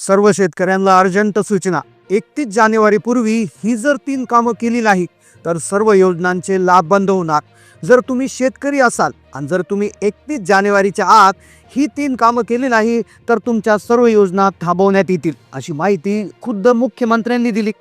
सर्व शेतकऱ्यांना अर्जंट सूचना. 31 जानेवारी पूर्वी ही जर 3 कामं केली नाही तर सर्व योजनांचे लाभ बंद होणार. जर तुम्ही शेतकरी असाल आणि जर तुम्ही 31 जानेवारीच्या आत ही 3 कामं केली नाही तर तुमच्या सर्व योजना थांबवण्यात येतील, अशी माहिती खुद्द मुख्यमंत्र्यांनी दिली.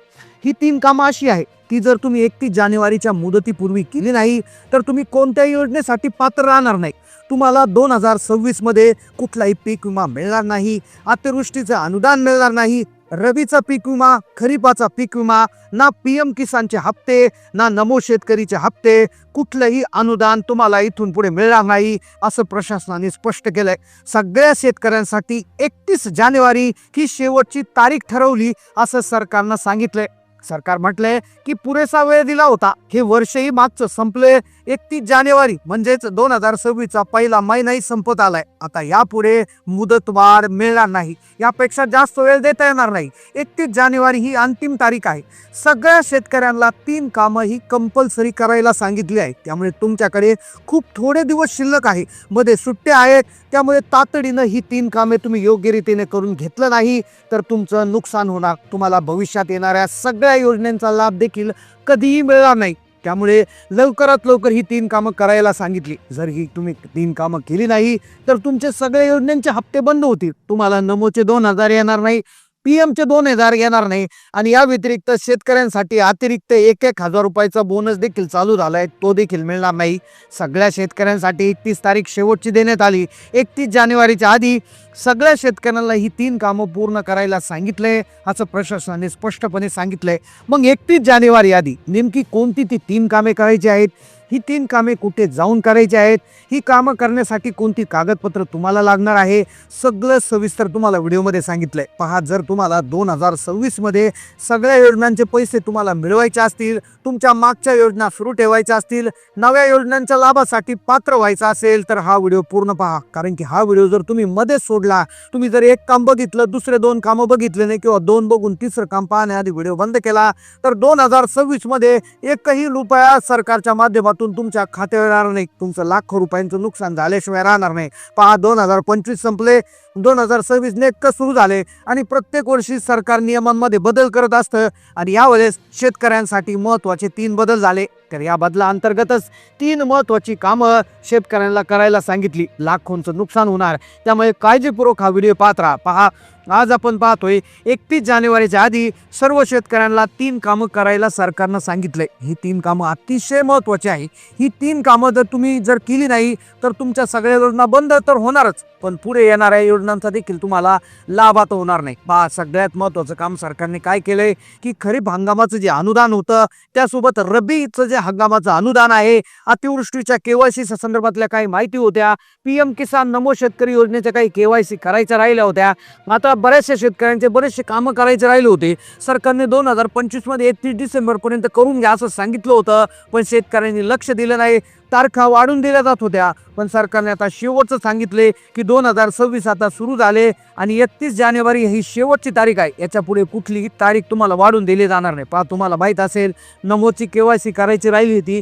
ही 3 कामं अशी आहे की जर तुम्ही 31 जानेवारीच्या मुदतीपूर्वी केली नाही तर तुम्ही कोणत्याही योजनेसाठी पात्र राहणार नाही. तुम्हाला 2026 मध्ये कुठलाही पीक विमा मिळणार नाही, अतिवृष्टीचं अनुदान मिळणार नाही, रबीचा पीक विमा, खरीपाचा पीक विमा, ना PM किसानचे हप्ते, ना नमो शेतकरीचे हप्ते, कुठलंही अनुदान तुम्हाला इथून पुढे मिळणार नाही, असं प्रशासनाने स्पष्ट केलंय. सगळ्या शेतकऱ्यांसाठी 31 जानेवारी ही शेवटची तारीख ठरवली असं सरकारनं सांगितलंय. सरकार म्हटलंय की पुरेसा वेळ दिला होता, हे वर्षही मागचं संपले. 31 जानेवारी म्हणजेच 2026चा पहिला महिनाही संपत आलाय. आता यापुढे मुदतवाढ मिळणार नाही, यापेक्षा जास्त वेळ देता येणार नाही. 31 जानेवारी ही अंतिम तारीख आहे. सगळ्या शेतकऱ्यांना 3 कामं ही कंपल्सरी करायला सांगितली आहे. त्यामुळे तुमच्याकडे खूप थोडे दिवस शिल्लक आहे, मध्ये सुट्ट्या आहेत, त्यामुळे तातडीनं ही 3 कामे तुम्ही योग्य रीतीने करून घेतलं नाही तर तुमचं नुकसान होणार. तुम्हाला भविष्यात येणाऱ्या सगळ्या योजनांचा लाभ देखील कधीही मिळणार नाही. त्यामुळे लवकरात लवकर ही 3 कामं करायला सांगितली. जर ही तुम्ही 3 कामं केली नाही तर तुमचे सगळ्या योजनांचे हप्ते बंद होतील. तुम्हाला नमोचे 2,000 येणार नाही, PMचे 2,000 येणार नाही, आणि या व्यतिरिक्त शेतकऱ्यांसाठी अतिरिक्त 1,000 रुपयाचा बोनस देखील चालू झालाय, तो देखील मिळणार नाही. सगळ्या शेतकऱ्यांसाठी 31 तारीख शेवटची देण्यात आली. 31 जानेवारीच्या आधी सगळ्या शेतकऱ्यांना ही 3 कामं पूर्ण करायला सांगितलंय, असं प्रशासनाने स्पष्टपणे सांगितलंय. मग 31 जानेवारी आधी नेमकी कोणती ती 3 कामे करायची आहेत, ही 3 कामे कुठे जाऊन करायची आहेत, ही कामं करण्यासाठी कोणती कागदपत्र तुम्हाला लागणार आहे, सगळं सविस्तर तुम्हाला व्हिडिओमध्ये सांगितलंय. पहा, जर तुम्हाला 2026 मध्ये सगळ्या योजनांचे पैसे तुम्हाला मिळवायचे असतील, तुमच्या मागच्या योजना सुरू ठेवायच्या असतील, नव्या योजनांच्या लाभासाठी पात्र व्हायचं असेल तर हा व्हिडिओ पूर्ण पहा. कारण की हा व्हिडिओ जर तुम्ही मध्ये सोडला, तुम्ही जर एक काम बघितलं, दुसरे 2 कामं बघितले नाही, किंवा 2 बघून तिसरं काम पाहण्याआधी व्हिडिओ बंद केला तर 2026 मध्ये एकही रुपया सरकारच्या माध्यमातून तुमच्या खात्यावर येणार नाही. तुमचं लाखो रुपयांचं नुकसान झाल्याशिवाय राहणार नाही. पहा, 2025 संपले, 2026 नेटकं सुरू झाले, आणि प्रत्येक वर्षी सरकार नियमांमध्ये बदल करत असतं, आणि यावेळेस शेतकऱ्यांसाठी महत्त्वाचे 3 बदल झाले. तर या बदलाअंतर्गतच 3 महत्त्वाची कामं शेतकऱ्यांना करायला सांगितली. लाखोंचं नुकसान होणार, त्यामुळे काळजीपूर्वक हा व्हिडिओ पाहत राहा. पहा, आज आपण पाहतोय 31 जानेवारीच्या आधी सर्व शेतकऱ्यांना 3 कामं करायला सरकारनं सांगितलंय. ही 3 कामं अतिशय महत्त्वाची आहे. ही 3 कामं जर तुम्ही केली नाही तर तुमच्या सगळ्या योजना बंद तर होणारच, पण पुढे येणाऱ्या योजनांचा देखील तुम्हाला लाभ आता होणार नाही. पहा, सगळ्यात महत्त्वाचं काम सरकारने काय केलंय की खरीप हंगामाचं जे अनुदान होतं, त्यासोबत रब्बीचं जे हंगामाचं अनुदान आहे, अतिवृष्टीच्या KYC संदर्भातल्या काही माहिती होत्या, PM किसान नमो शेतकरी योजनेच्या काही KYC करायच्या राहिल्या होत्या, आता बऱ्याचशा शेतकऱ्यांचे बरेचसे कामं करायचे राहिले होते. सरकारने 2025 मध्ये 31 डिसेंबरपर्यंत करून घ्या असं सांगितलं होतं, पण शेतकऱ्यांनी लक्ष दिलं नाही. तारखा वाढून दिल्या जात होत्या, पण सरकारने आता शेवटचं सांगितले की 2026 आता सुरू झाले, आणि 31 जानेवारी ही शेवटची तारीख आहे. याच्या पुढे कुठलीही तारीख तुम्हाला वाढून दिली जाणार नाही. पहा, तुम्हाला माहीत असेल, नमोची KYC करायची राहिली होती,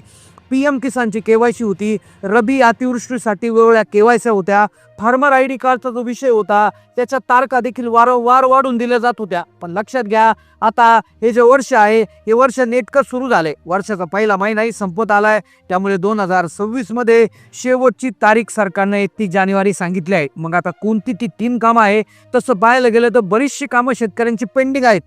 PM किसानची KYC होती, रबी अतिवृष्टीसाठी वेगवेगळ्या KYC होत्या, फार्मर ID कार्डचा जो विषय होता त्याच्या तारखा देखील वारंवार वाढून दिल्या जात होत्या. पण लक्षात घ्या, आता हे जे वर्ष आहे, हे वर्ष नेटकं सुरू झाले, वर्षाचा पहिला महिनाही संपत आलाय. त्यामुळे 2026 मध्ये शेवटची तारीख सरकारने 31 जानेवारी सांगितली आहे. मग आता कोणती ती 3 कामं आहे? तसं पाहायला गेलं तर बरीचशी कामं शेतकऱ्यांची पेंडिंग आहेत,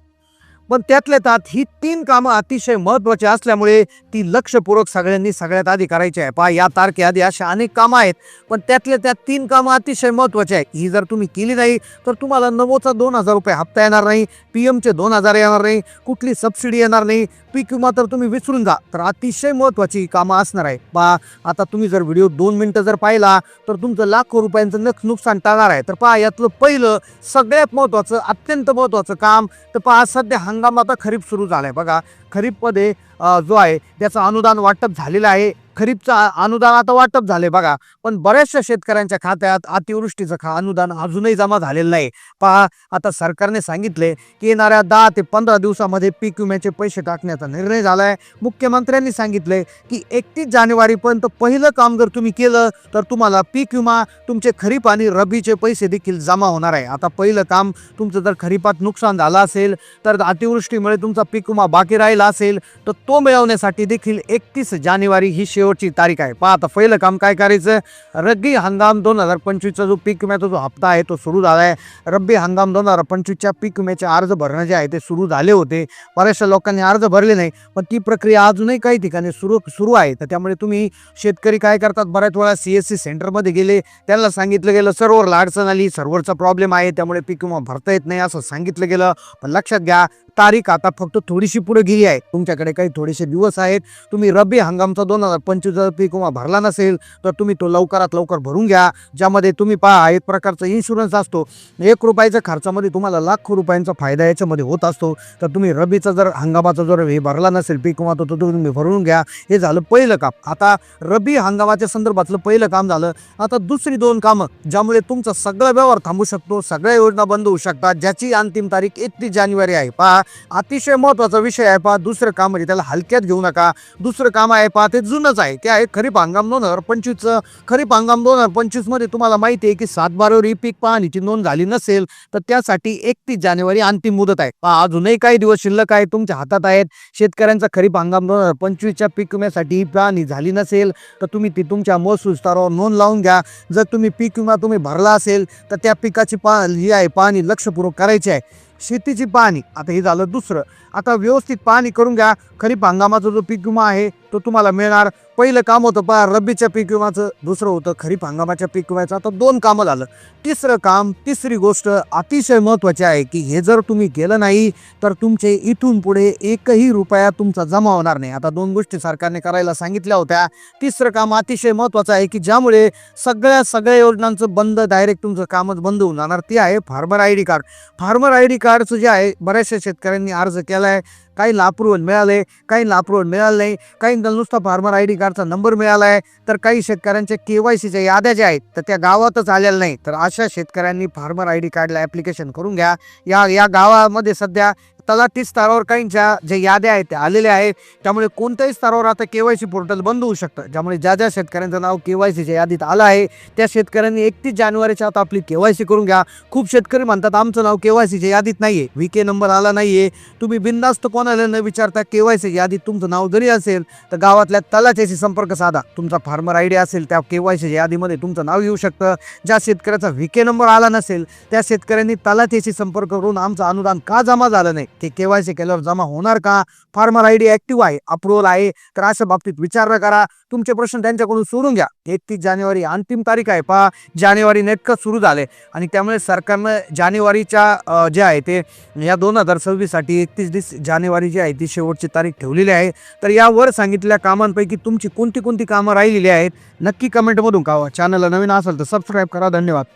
पण त्यातल्या त्यात ही 3 कामं अतिशय महत्त्वाची असल्यामुळे ती लक्षपूर्वक सगळ्यांनी सगळ्यात आधी करायची आहे. पहा, या तारखेआधी अशा अनेक कामं आहेत, पण त्यातल्या त्यात 3 कामं अतिशय महत्त्वाची आहेत. ही जर तुम्ही केली नाही तर तुम्हाला नमोचा 2,000 रुपये हप्ता येणार नाही, PMचे 2,000 येणार नाही, कुठली सबसिडी येणार नाही, पीक विमा तर तुम्ही विसरून जा. तर अतिशय महत्त्वाची कामं असणार आहे. पहा, आता तुम्ही जर व्हिडिओ 2 मिनिटं जर पाहिला तर तुमचं लाखो रुपयांचं नुकसान टाळणार आहे. तर पहा, यातलं पहिलं सगळ्यात महत्त्वाचं, अत्यंत महत्त्वाचं काम, तर पहा, सध्या हंगाम आता खरीप सुरू झालाय. बघा, खरीपमध्ये जो आहे त्याचं अनुदान वाटप झालेलं आहे. खरीपचं अनुदान आता वाटप झाले बघा, पण बऱ्याचशा शेतकऱ्यांच्या खात्यात अतिवृष्टीचं अनुदान अजूनही जमा झालेलं नाही. पहा, आता सरकारने सांगितले की येणाऱ्या 10 ते 15 दिवसामध्ये पीक विम्याचे पैसे टाकण्याचा निर्णय झाला आहे. मुख्यमंत्र्यांनी सांगितले की 31 जानेवारीपर्यंत पहिलं काम जर तुम्ही केलं तर तुम्हाला पीक विमा, तुमचे खरीप आणि रब्बीचे पैसे देखील जमा होणार आहे. आता पहिलं काम, तुमचं जर खरीपात नुकसान झालं असेल, तर अतिवृष्टीमुळे तुमचा पीक विमा बाकी राहिला असेल, तर तो मिळवण्यासाठी देखील 31 जानेवारी ही शेवटची तारीख आहे. पहा, आता पहिलं काम काय करायचं, रब्बी हंगाम 2025चा जो पीक विम्याचा जो हप्ता आहे तो सुरू झाला आहे. रब्बी हंगाम 2025च्या पीक विम्याचे अर्ज भरणं जे आहे ते सुरू झाले होते. बऱ्याचशा लोकांनी अर्ज भरले नाही, पण ती प्रक्रिया अजूनही काही ठिकाणी सुरू आहे. तर त्यामुळे तुम्ही शेतकरी काय करतात, बऱ्याच वेळा CSC सेंटरमध्ये गेले, त्यांना सांगितलं गेलं सर्व्हरला अडचण आली, सर्व्हरचा प्रॉब्लेम आहे, त्यामुळे पीक विमा भरता येत नाही असं सांगितलं गेलं. पण लक्षात घ्या, तारीख आता फक्त थोडीशी पुढे गेली आहे. तुमच्याकडे काही थोडेसे दिवस आहेत. तुम्ही रब्बी हंगामचा 2025 पीक विमा भरला नसेल तर तुम्ही तो लवकरात लवकर भरून घ्या, ज्यामध्ये तुम्ही पहा एक प्रकारचा इन्शुरन्स असतो. 1 रुपयाच्या खर्चामध्ये तुम्हाला लाखो रुपयांचा फायदा याच्यामध्ये होत असतो. तर तुम्ही रब्बीचा जर हंगामाचा जर हे भरला नसेल पीक विमा, तर तो तुम्ही भरून घ्या. हे झालं पहिलं काम. आता रब्बी हंगामाच्या संदर्भातलं पहिलं काम झालं. आता दुसरी 2 कामं ज्यामुळे तुमचा सगळा व्यवहार थांबू शकतो, सगळ्या योजना बंद होऊ शकतात, ज्याची अंतिम तारीख 31 जानेवारी आहे. पहा, अतिशय महत्त्वाचा विषय आहे. पहा, दुसरं काम म्हणजे त्याला हलक्यात घेऊ नका. दुसरं काम आहे, पहा, ते जुनंच आहे. ते आहे खरीप हंगाम 2025चं. खरीप हंगाम 2025 मध्ये तुम्हाला माहिती आहे की 7/12 ही पीक पाहणीची नोंद झाली नसेल तर त्यासाठी 31 जानेवारी अंतिम मुदत आहे. पहा, अजूनही काही दिवस शिल्लक आहे, तुमच्या हातात आहेत. शेतकऱ्यांचा खरीप हंगाम 2025च्या पीक विम्यासाठी पाहणी झाली नसेल तर तुम्ही ती तुमच्या महसूल स्तरावर नोंद लावून घ्या. जर तुम्ही पीक विमा भरला असेल तर त्या पिकाची ही आहे पाहणी लक्षपूर्वक करायची आहे. शेतीची पाहणी, आता हे झालं दुसरं. आता व्यवस्थित पाहणी करून घ्या. खरीप हंगामाचा जो पीक विमा आहे तो तुम्हाला मिळणार. पहिलं काम होतं पहा रब्बीच्या पीक विमाचं, दुसरं होतं खरीप हंगामाच्या पीक विम्याचं. आता 2 कामं झालं. तिसरं काम, तिसरी गोष्ट अतिशय महत्त्वाची आहे की हे जर तुम्ही केलं नाही तर तुमचे इथून पुढे 1ही रुपया तुमचा जमा होणार नाही. आता 2 गोष्टी सरकारने करायला सांगितल्या होत्या. तिसरं काम अतिशय महत्त्वाचं आहे की ज्यामुळे सगळ्या योजनांचं बंद, डायरेक्ट तुमचं कामच बंद होऊन जाणार. ते आहे farmer ID card. Farmer ID कार्डचं जे आहे बऱ्याचशा शेतकऱ्यांनी अर्ज केला आहे. काही अप्रूव्हल मिळाले, काही अप्रूव्हल मिळालं नाही, काही नुसता फार्मर ID कार्डचा नंबर मिळाला आहे, तर काही शेतकऱ्यांच्या KYCच्या याद्या ज्या आहेत तर त्या गावातच आलेल्या नाही. तर अशा शेतकऱ्यांनी फार्मर ID कार्डला ॲप्लिकेशन करून घ्या. या गावामध्ये सध्या तलाठी स्तरावर काहींच्या ज्या याद्या आहेत त्या आलेल्या आहेत. त्यामुळे कोणत्याही स्तरावर आता KYC पोर्टल बंद होऊ शकतं. ज्यामुळे ज्या शेतकऱ्यांचं नाव KYCच्या यादीत आलं आहे त्या शेतकऱ्यांनी 31 जानेवारीच्या आता आपली KYC करून घ्या. खूप शेतकरी म्हणतात आमचं नाव KYCच्या यादीत नाही आहे, VK नंबर आला नाही आहे. तुम्ही बिनधास्त कोणाला न विचारता KYCच्या यादीत तुमचं नाव जरी असेल तर गावातल्या तलाठ्याशी संपर्क साधा. तुमचा फार्मर ID असेल त्या KYCच्या यादीमध्ये तुमचं नाव येऊ शकतं. ज्या शेतकऱ्याचा VK नंबर आला नसेल त्या शेतकऱ्यांनी तलाठ्याशी संपर्क करून आमचं अनुदान का जमा झालं नाही, ते KYC केल्यावर जमा होणार का, फार्मर ID ॲक्टिव्ह आहे, अप्रूव्हल आहे, तर अशा बाबतीत विचार करा. तुमचे प्रश्न त्यांच्याकडून सोडून घ्या. 31 जानेवारी अंतिम तारीख आहे. पहा, जानेवारी नेटकं सुरू झाले आणि त्यामुळे सरकारनं जानेवारीच्या जे आहे ते या 2026साठी 31 जानेवारी जी आहे ती शेवटची तारीख ठेवलेली आहे. तर यावर सांगितलेल्या कामांपैकी तुमची कोणती कामं राहिलेली आहेत नक्की कमेंटमधून कळवा. चॅनलला नवीन असेल तर सबस्क्राईब करा. धन्यवाद.